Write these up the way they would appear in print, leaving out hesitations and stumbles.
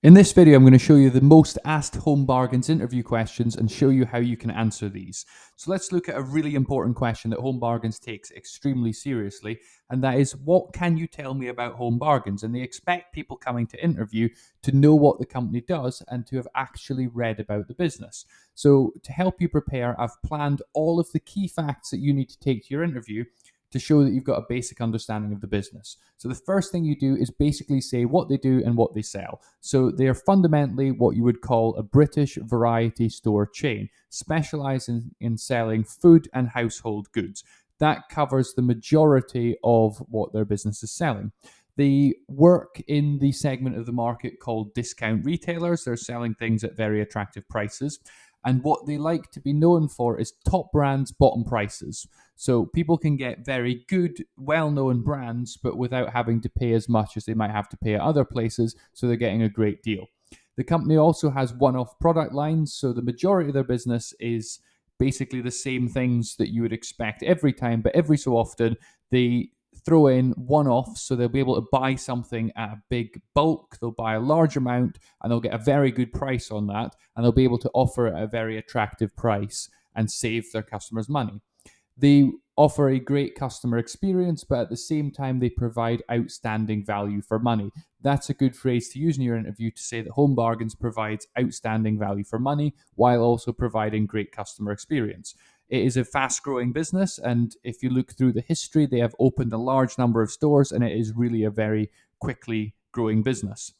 In this video, I'm going to show you the most asked Home Bargains interview questions and show you how you can answer these. So let's look at a really important question that Home Bargains takes extremely seriously, and that is, what can you tell me about Home Bargains? And they expect people coming to interview to know what the company does and to have actually read about the business. So to help you prepare, I've planned all of the key facts that you need to take to your interview to show that you've got a basic understanding of the business. So the first thing you do is basically say what they do and what they sell. So they are fundamentally what you would call a British variety store chain, specializing in selling food and household goods. That covers the majority of what their business is selling. They work in the segment of the market called discount retailers. They're selling things at very attractive prices. And what they like to be known for is top brands, bottom prices. So people can get very good, well known brands, but without having to pay as much as they might have to pay at other places. So they're getting a great deal. The company also has one off product lines. So the majority of their business is basically the same things that you would expect every time, but every so often they throw in one offs. So they'll be able to buy something at a big bulk, they'll buy a large amount, and they'll get a very good price on that, and they'll be able to offer it at a very attractive price and save their customers money. They offer a great customer experience, but at the same time, they provide outstanding value for money. That's a good phrase to use in your interview to say that Home Bargains provides outstanding value for money while also providing great customer experience. It is a fast growing business, and if you look through the history, they have opened a large number of stores, and it is really a very quickly growing business.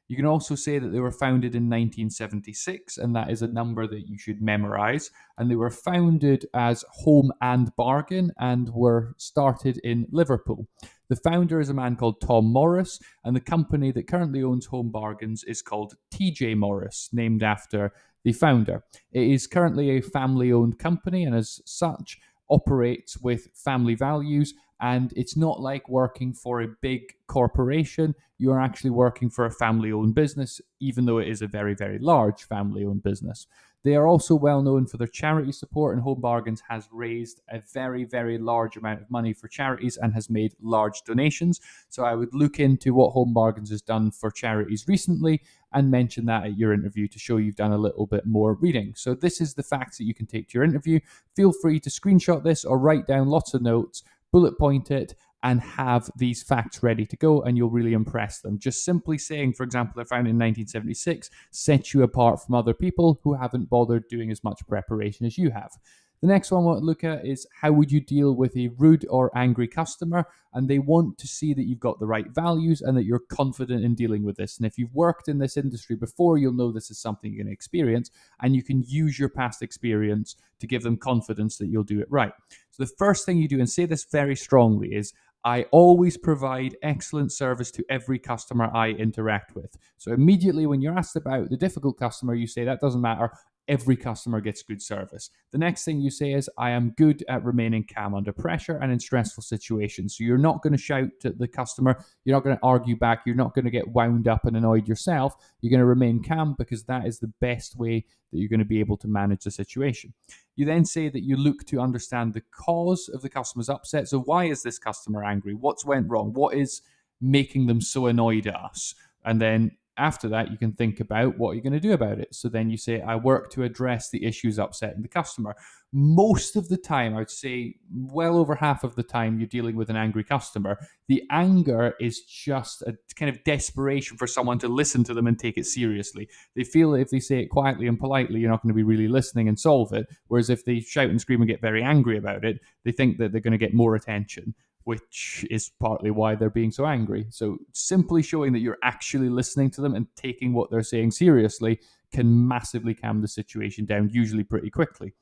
You can also say that they were founded in 1976, and that is a number that you should memorize. And they were founded as Home and Bargain and were started in Liverpool. The founder is a man called Tom Morris, and the company that currently owns Home Bargains is called TJ Morris, named after the founder. It is currently a family owned company, and as such, operates with family values, and it's not like working for a big corporation. You are actually working for a family owned business, even though it is a very, very large family owned business. They are also well known for their charity support, and Home Bargains has raised a very, very large amount of money for charities and has made large donations. So I would look into what Home Bargains has done for charities recently and mention that at your interview to show you've done a little bit more reading. So this is the facts that you can take to your interview. Feel free to screenshot this or write down lots of notes, bullet point it, and have these facts ready to go, and you'll really impress them. Just simply saying, for example, they're founded in 1976 sets you apart from other people who haven't bothered doing as much preparation as you have. The next one I want to look at is, how would you deal with a rude or angry customer? And they want to see that you've got the right values and that you're confident in dealing with this. And if you've worked in this industry before, you'll know this is something you're going to experience, and you can use your past experience to give them confidence that you'll do it right. So the first thing you do, and say this very strongly, is, I always provide excellent service to every customer I interact with. So immediately when you're asked about the difficult customer, you say that doesn't matter. Every customer gets good service. The next thing you say is, I am good at remaining calm under pressure and in stressful situations. So you're not going to shout at the customer. You're not going to argue back. You're not going to get wound up and annoyed yourself. You're going to remain calm, because that is the best way that you're going to be able to manage the situation. You then say that you look to understand the cause of the customer's upset. So why is this customer angry? What's went wrong? What is making them so annoyed at us? And then after that, you can think about what you're going to do about it. So then you say, I work to address the issues upsetting the customer. Most of the time, I would say well over half of the time, you're dealing with an angry customer. The anger is just a kind of desperation for someone to listen to them and take it seriously. They feel that if they say it quietly and politely, you're not going to be really listening and solve it. Whereas if they shout and scream and get very angry about it, they think that they're going to get more attention, which is partly why they're being so angry. So simply showing that you're actually listening to them and taking what they're saying seriously can massively calm the situation down, usually pretty quickly.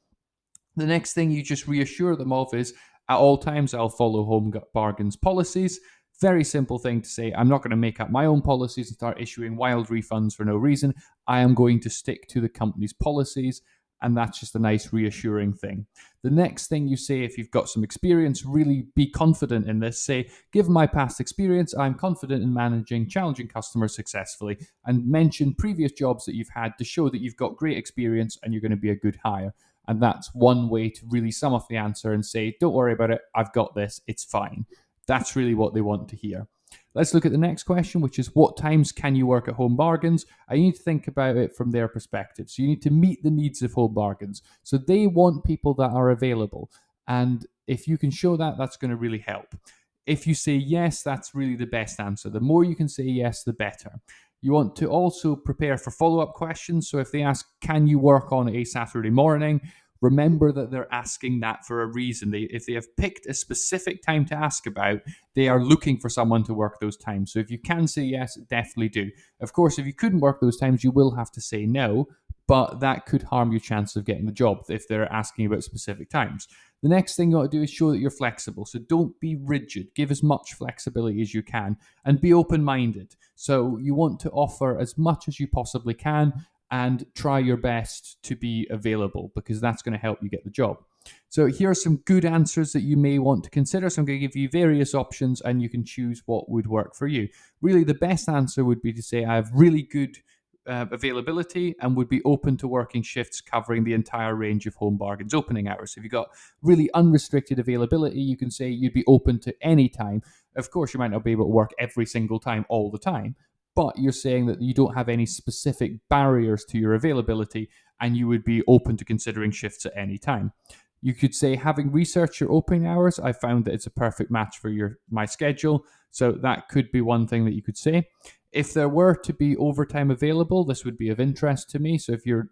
The next thing you just reassure them of is, at all times, I'll follow Home Bargains policies. Very simple thing to say. I'm not going to make up my own policies and start issuing wild refunds for no reason. I am going to stick to the company's policies. And that's just a nice reassuring thing. The next thing you say, if you've got some experience, really be confident in this. Say, given my past experience, I'm confident in managing challenging customers successfully, and mention previous jobs that you've had to show that you've got great experience and you're going to be a good hire. And that's one way to really sum up the answer and say, don't worry about it. I've got this. It's fine. That's really what they want to hear. Let's look at the next question, which is what times can you work at Home Bargains? And you need to think about it from their perspective. So you need to meet the needs of Home Bargains. So they want people that are available. And if you can show that, that's going to really help. If you say yes, that's really the best answer. The more you can say yes, the better. You want to also prepare for follow-up questions. So if they ask, can you work on a Saturday morning? Remember that they're asking that for a reason. If they have picked a specific time to ask about, they are looking for someone to work those times. So if you can say yes, definitely do. Of course, if you couldn't work those times, you will have to say no, but that could harm your chance of getting the job if they're asking about specific times. The next thing you want to do is show that you're flexible. So don't be rigid. Give as much flexibility as you can and be open-minded. So you want to offer as much as you possibly can and try your best to be available because that's going to help you get the job. So here are some good answers that you may want to consider. So I'm going to give you various options and you can choose what would work for you. Really, the best answer would be to say, I have really good availability and would be open to working shifts covering the entire range of Home Bargains opening hours. If you've got really unrestricted availability, you can say you'd be open to any time. Of course, you might not be able to work every single time all the time, but you're saying that you don't have any specific barriers to your availability and you would be open to considering shifts at any time. You could say, having researched your opening hours, I found that it's a perfect match for my schedule. So that could be one thing that you could say. If there were to be overtime available, this would be of interest to me. So if you're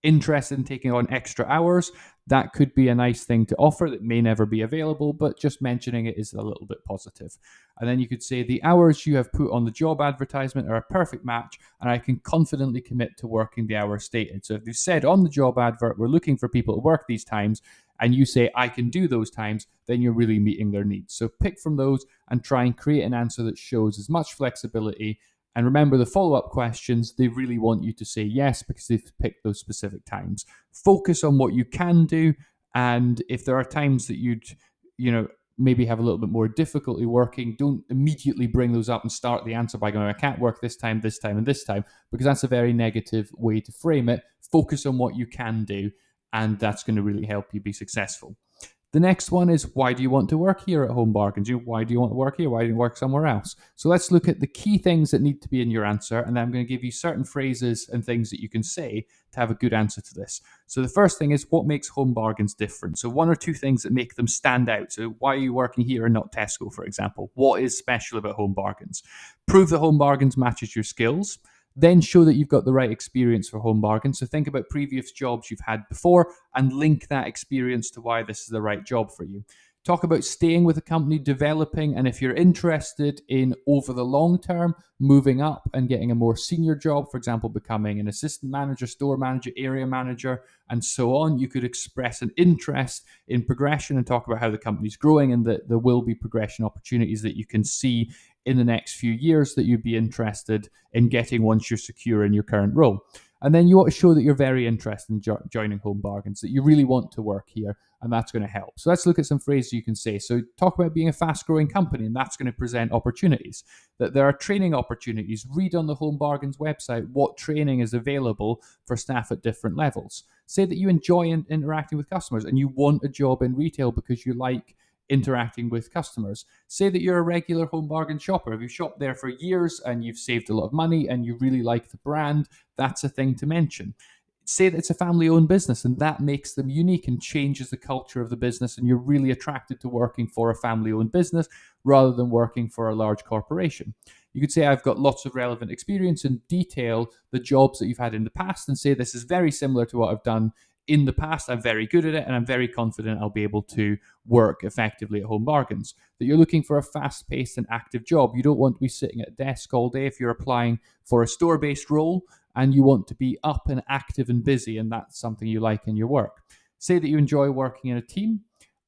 interested in taking on extra hours, that could be a nice thing to offer that may never be available, but just mentioning it is a little bit positive. And then you could say the hours you have put on the job advertisement are a perfect match and I can confidently commit to working the hours stated. So if they've said on the job advert, we're looking for people to work these times, and you say, I can do those times, then you're really meeting their needs. So pick from those and try and create an answer that shows as much flexibility. And remember the follow-up questions, they really want you to say yes because they've picked those specific times. Focus on what you can do. And if there are times that you'd, maybe have a little bit more difficulty working, don't immediately bring those up and start the answer by going, I can't work this time, and this time, because that's a very negative way to frame it. Focus on what you can do, and that's going to really help you be successful. The next one is, why do you want to work here at Home Bargains? Why do you want to work here? Why do you work somewhere else? So let's look at the key things that need to be in your answer, and then I'm going to give you certain phrases and things that you can say to have a good answer to this. So the first thing is, what makes Home Bargains different? So one or two things that make them stand out. So why are you working here and not Tesco, for example? What is special about Home Bargains? Prove that Home Bargains matches your skills. Then show that you've got the right experience for Home Bargains. So think about previous jobs you've had before and link that experience to why this is the right job for you. Talk about staying with a company, developing, and if you're interested in over the long term, moving up and getting a more senior job, for example, becoming an assistant manager, store manager, area manager, and so on, you could express an interest in progression and talk about how the company's growing and that there will be progression opportunities that you can see in the next few years that you'd be interested in getting once you're secure in your current role. And then you want to show that you're very interested in joining Home Bargains, that you really want to work here, and that's going to help. So let's look at some phrases you can say. So talk about being a fast-growing company, and that's going to present opportunities. That there are training opportunities. Read on the Home Bargains website what training is available for staff at different levels. Say that you enjoy interacting with customers, and you want a job in retail because you like interacting with customers. Say that you're a regular Home Bargain shopper. If you've shopped there for years and you've saved a lot of money and you really like the brand, that's a thing to mention. Say that it's a family-owned business and that makes them unique and changes the culture of the business, and you're really attracted to working for a family-owned business rather than working for a large corporation. You could say, I've got lots of relevant experience, and detail the jobs that you've had in the past and say, this is very similar to what I've done in the past. I'm very good at it and I'm very confident I'll be able to work effectively at Home Bargains. That you're looking for a fast-paced and active job. You don't want to be sitting at a desk all day if you're applying for a store-based role, and you want to be up and active and busy, and that's something you like in your work. Say that you enjoy working in a team,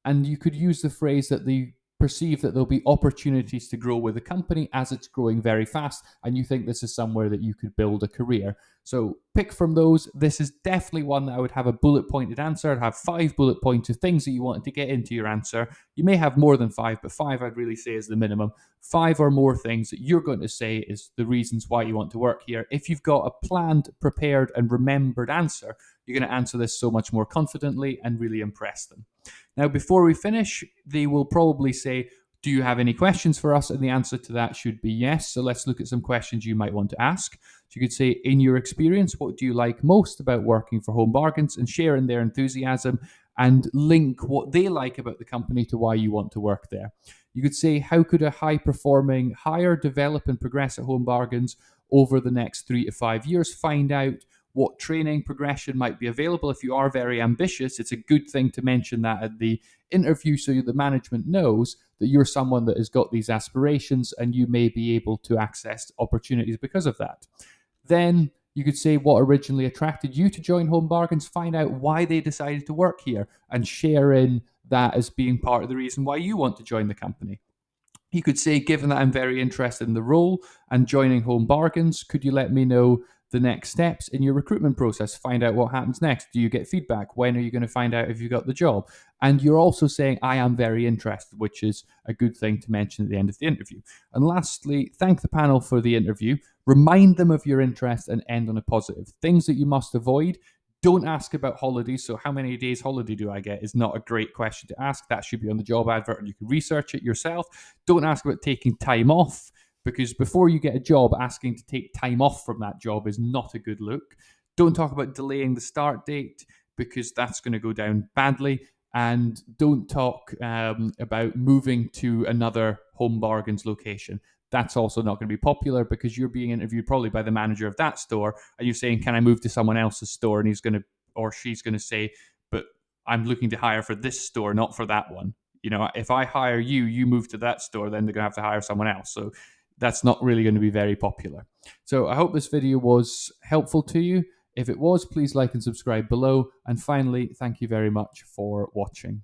and you could use the phrase that they perceive that there'll be opportunities to grow with the company as it's growing very fast, and you think this is somewhere that you could build a career. So pick from those. This is definitely one that I would have a bullet pointed answer. I'd have 5 bullet points of things that you wanted to get into your answer. You may have more than 5, but 5 I'd really say is the minimum. 5 or more things that you're going to say is the reasons why you want to work here. If you've got a planned, prepared, and remembered answer, you're going to answer this so much more confidently and really impress them. Now, before we finish, they will probably say, Do you have any questions for us? And the answer to that should be yes. So let's look at some questions you might want to ask. So you could say, in your experience, what do you like most about working for Home Bargains, and share in their enthusiasm and link what they like about the company to why you want to work there. You could say, how could a high performing hire, develop, and progress at Home Bargains over the next 3 to 5 years? Find out what training progression might be available. If you are very ambitious, it's a good thing to mention that at the interview so the management knows that you're someone that has got these aspirations and you may be able to access opportunities because of that. Then you could say what originally attracted you to join Home Bargains, find out why they decided to work here, and share in that as being part of the reason why you want to join the company. You could say, given that I'm very interested in the role and joining Home Bargains, could you let me know the next steps in your recruitment process? Find out what happens next. Do you get feedback? When are you going to find out if you got the job? And you're also saying, I am very interested, which is a good thing to mention at the end of the interview. And lastly, thank the panel for the interview. Remind them of your interest and end on a positive. Things that you must avoid. Don't ask about holidays. So, how many days holiday do I get is not a great question to ask. That should be on the job advert and you can research it yourself. Don't ask about taking time off, because before you get a job, asking to take time off from that job is not a good look. Don't talk about delaying the start date, because that's going to go down badly. And don't talk about moving to another Home Bargains location. That's also not going to be popular, because you're being interviewed probably by the manager of that store and you're saying, can I move to someone else's store? And he's going to, or she's going to say, but I'm looking to hire for this store, not for that one. You know, if I hire you, you move to that store, then they're going to have to hire someone else. So that's not really going to be very popular. So I hope this video was helpful to you. If it was, please like and subscribe below. And finally, thank you very much for watching.